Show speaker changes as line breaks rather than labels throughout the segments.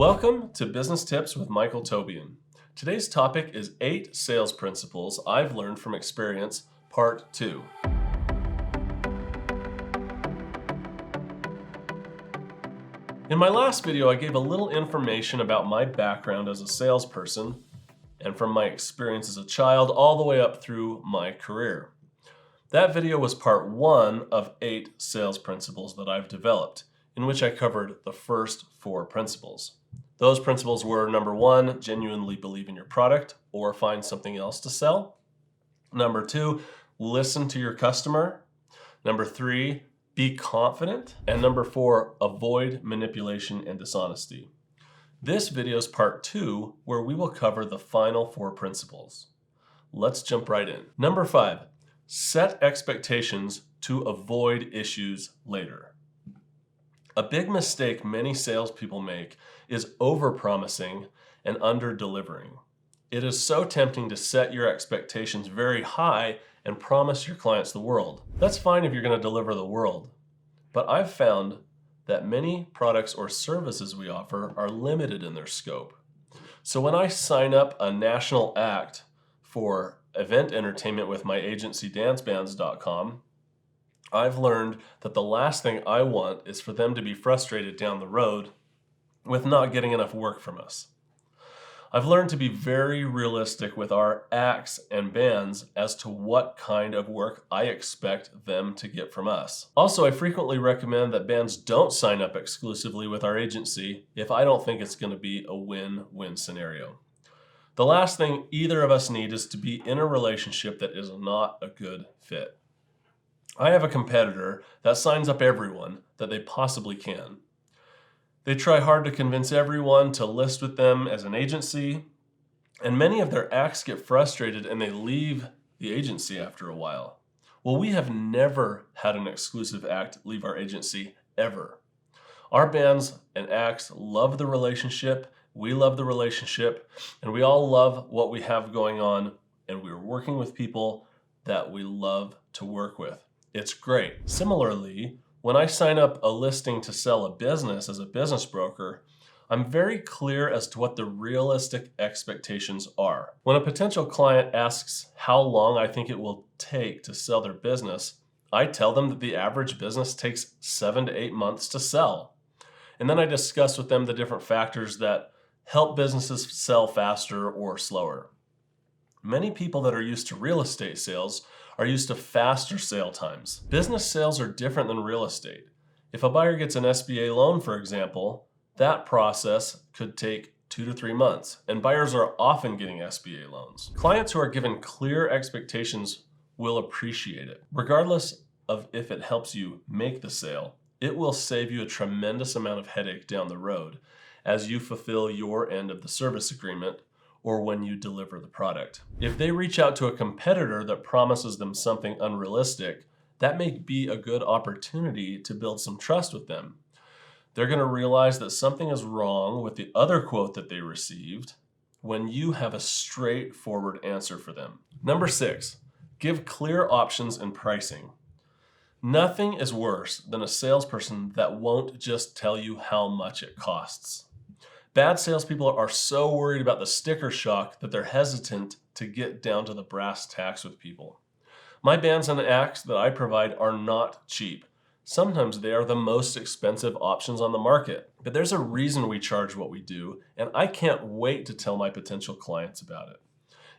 Welcome to Business Tips with Michael Tobian. Today's topic is 8 sales principles I've learned from experience, part 2. In my last video, I gave a little information about my background as a salesperson and from my experience as a child all the way up through my career. That video was part 1 of 8 sales principles that I've developed, in which I covered the first 4 principles. Those principles were: number 1, genuinely believe in your product or find something else to sell. Number 2, listen to your customer. Number 3, be confident. And number 4, avoid manipulation and dishonesty. This video is part 2, where we will cover the final 4 principles. Let's jump right in. Number 5, set expectations to avoid issues later. A big mistake many salespeople make is over-promising and under-delivering. It is so tempting to set your expectations very high and promise your clients the world. That's fine if you're going to deliver the world, but I've found that many products or services we offer are limited in their scope. So when I sign up a national act for event entertainment with my agency dancebands.com, I've learned that the last thing I want is for them to be frustrated down the road with not getting enough work from us. I've learned to be very realistic with our acts and bands as to what kind of work I expect them to get from us. Also, I frequently recommend that bands don't sign up exclusively with our agency if I don't think it's going to be a win-win scenario. The last thing either of us need is to be in a relationship that is not a good fit. I have a competitor that signs up everyone that they possibly can. They try hard to convince everyone to list with them as an agency, and many of their acts get frustrated and they leave the agency after a while. Well, we have never had an exclusive act leave our agency, ever. Our bands and acts love the relationship, we love the relationship, and we all love what we have going on, and we're working with people that we love to work with. It's great. Similarly, when I sign up a listing to sell a business as a business broker, I'm very clear as to what the realistic expectations are. When a potential client asks how long I think it will take to sell their business, I tell them that the average business takes 7 to 8 months to sell. And then I discuss with them the different factors that help businesses sell faster or slower. Many people that are used to real estate sales are used to faster sale times. Business sales are different than real estate. If a buyer gets an SBA loan, for example, that process could take 2 to 3 months, and buyers are often getting SBA loans. Clients who are given clear expectations will appreciate it. Regardless of if it helps you make the sale, it will save you a tremendous amount of headache down the road as you fulfill your end of the service agreement or when you deliver the product. If they reach out to a competitor that promises them something unrealistic, that may be a good opportunity to build some trust with them. They're going to realize that something is wrong with the other quote that they received when you have a straightforward answer for them. Number 6, give clear options and pricing. Nothing is worse than a salesperson that won't just tell you how much it costs. Bad salespeople are so worried about the sticker shock that they're hesitant to get down to the brass tacks with people. My bands and acts that I provide are not cheap. Sometimes they are the most expensive options on the market, but there's a reason we charge what we do, and I can't wait to tell my potential clients about it.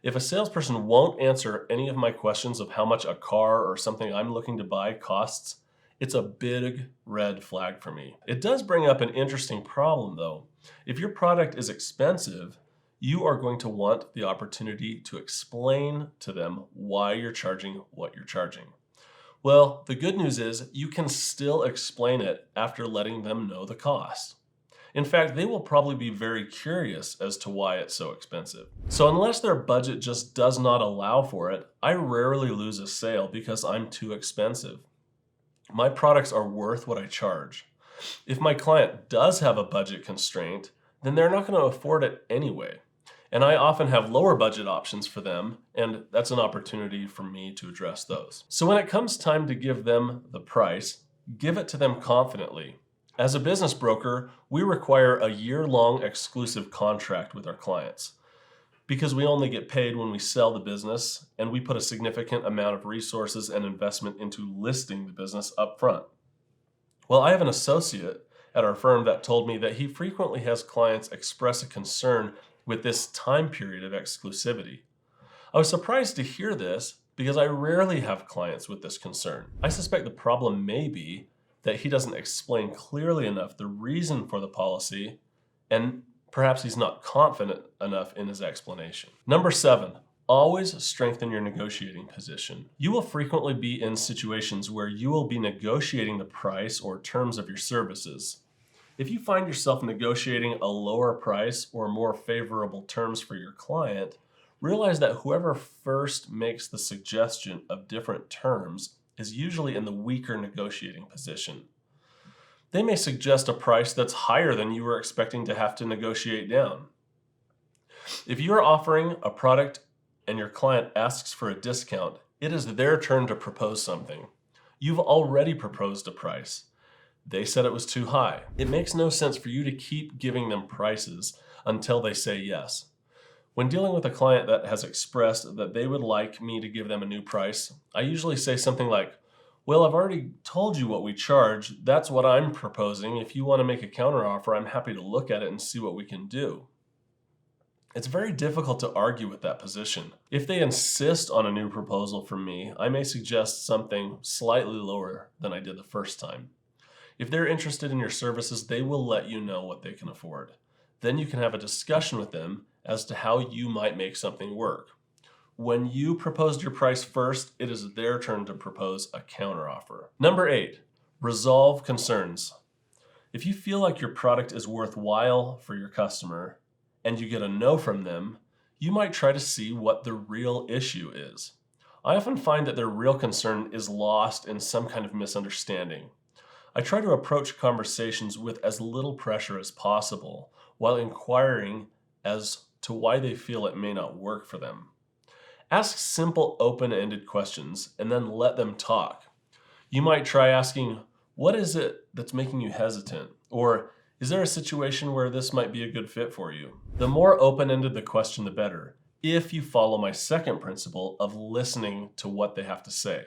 If a salesperson won't answer any of my questions of how much a car or something I'm looking to buy costs, it's a big red flag for me. It does bring up an interesting problem though. If your product is expensive, you are going to want the opportunity to explain to them why you're charging what you're charging. Well, the good news is you can still explain it after letting them know the cost. In fact, they will probably be very curious as to why it's so expensive. So unless their budget just does not allow for it, I rarely lose a sale because I'm too expensive. My products are worth what I charge. If my client does have a budget constraint, then they're not going to afford it anyway. And I often have lower budget options for them, and that's an opportunity for me to address those. So when it comes time to give them the price, give it to them confidently. As a business broker, we require a year-long exclusive contract with our clients because we only get paid when we sell the business, and we put a significant amount of resources and investment into listing the business up front. Well, I have an associate at our firm that told me that he frequently has clients express a concern with this time period of exclusivity. I was surprised to hear this because I rarely have clients with this concern. I suspect the problem may be that he doesn't explain clearly enough the reason for the policy, and perhaps he's not confident enough in his explanation. Number 7, always strengthen your negotiating position. You will frequently be in situations where you will be negotiating the price or terms of your services. If you find yourself negotiating a lower price or more favorable terms for your client, realize that whoever first makes the suggestion of different terms is usually in the weaker negotiating position. They may suggest a price that's higher than you were expecting to have to negotiate down. If you are offering a product and your client asks for a discount, it is their turn to propose something. You've already proposed a price. They said it was too high. It makes no sense for you to keep giving them prices until they say yes. When dealing with a client that has expressed that they would like me to give them a new price, I usually say something like, well, I've already told you what we charge. That's what I'm proposing. If you want to make a counteroffer, I'm happy to look at it and see what we can do. It's very difficult to argue with that position. If they insist on a new proposal from me, I may suggest something slightly lower than I did the first time. If they're interested in your services, they will let you know what they can afford. Then you can have a discussion with them as to how you might make something work. When you proposed your price first, it is their turn to propose a counteroffer. Number 8, resolve concerns. If you feel like your product is worthwhile for your customer and you get a no from them, you might try to see what the real issue is. I often find that their real concern is lost in some kind of misunderstanding. I try to approach conversations with as little pressure as possible while inquiring as to why they feel it may not work for them. Ask simple, open-ended questions and then let them talk. You might try asking, what is it that's making you hesitant? Or is there a situation where this might be a good fit for you? The more open-ended the question, the better, if you follow my second principle of listening to what they have to say.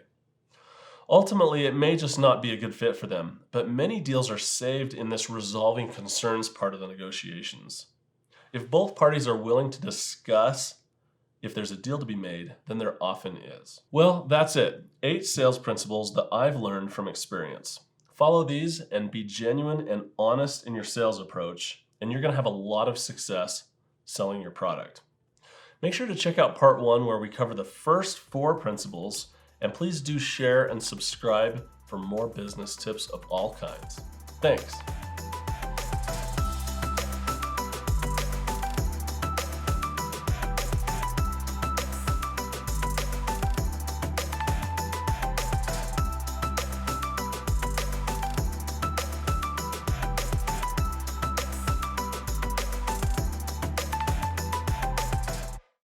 Ultimately, it may just not be a good fit for them, but many deals are saved in this resolving concerns part of the negotiations. If both parties are willing to discuss if there's a deal to be made, then there often is. Well, that's it. 8 sales principles that I've learned from experience. Follow these and be genuine and honest in your sales approach, and you're going to have a lot of success selling your product. Make sure to check out part 1 where we cover the first 4 principles, and please do share and subscribe for more business tips of all kinds. Thanks.